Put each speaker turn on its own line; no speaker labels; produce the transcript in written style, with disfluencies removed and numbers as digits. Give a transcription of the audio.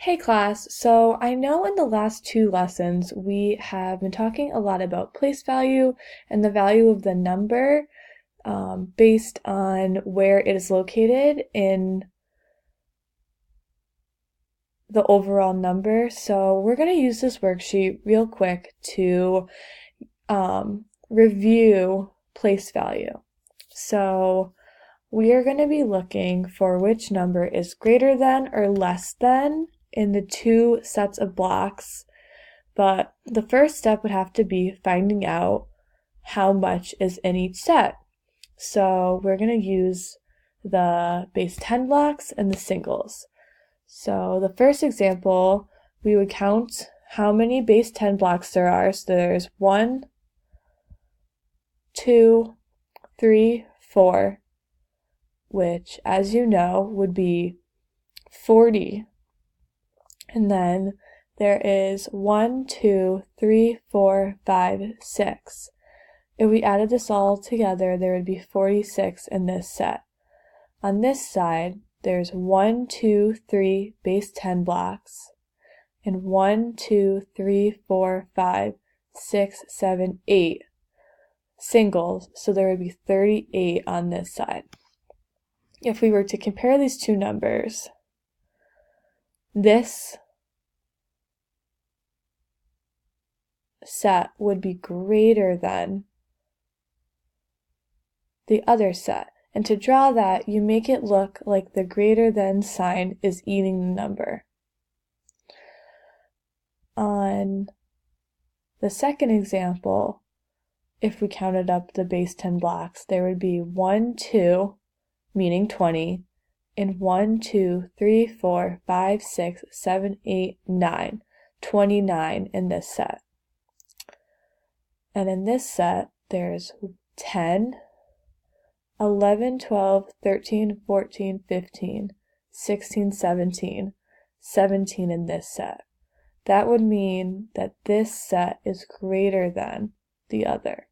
Hey class, so I know in the last two lessons we have been talking a lot about place value and the value of the number based on where it is located in the overall number. So we're going to use this worksheet real quick to review place value. So we are going to be looking for which number is greater than or less than in the two sets of blocks, but the first step would have to be finding out how much is in each set. So we're going to use the base 10 blocks and the singles. So the first example, we would count how many base 10 blocks there are. So there's 1, 2, 3, 4, which, as you know, would be 40. And then there is 1, 2, 3, 4, 5, 6. If we added this all together, there would be 46 in this set. On this side, there's 1, 2, 3 base 10 blocks, and 1, 2, 3, 4, 5, 6, 7, 8 singles, so there would be 38 on this side. If we were to compare these two numbers, this set would be greater than the other set. And to draw that, you make it look like the greater than sign is eating the number. On the second example, if we counted up the base 10 blocks, there would be 1, 2, meaning 20, and 1, 2, 3, 4, 5, 6, 7, 8, 9, 29 in this set. And in this set, there's 10, 11, 12, 13, 14, 15, 16, 17, 17 in this set. That would mean that this set is greater than the other.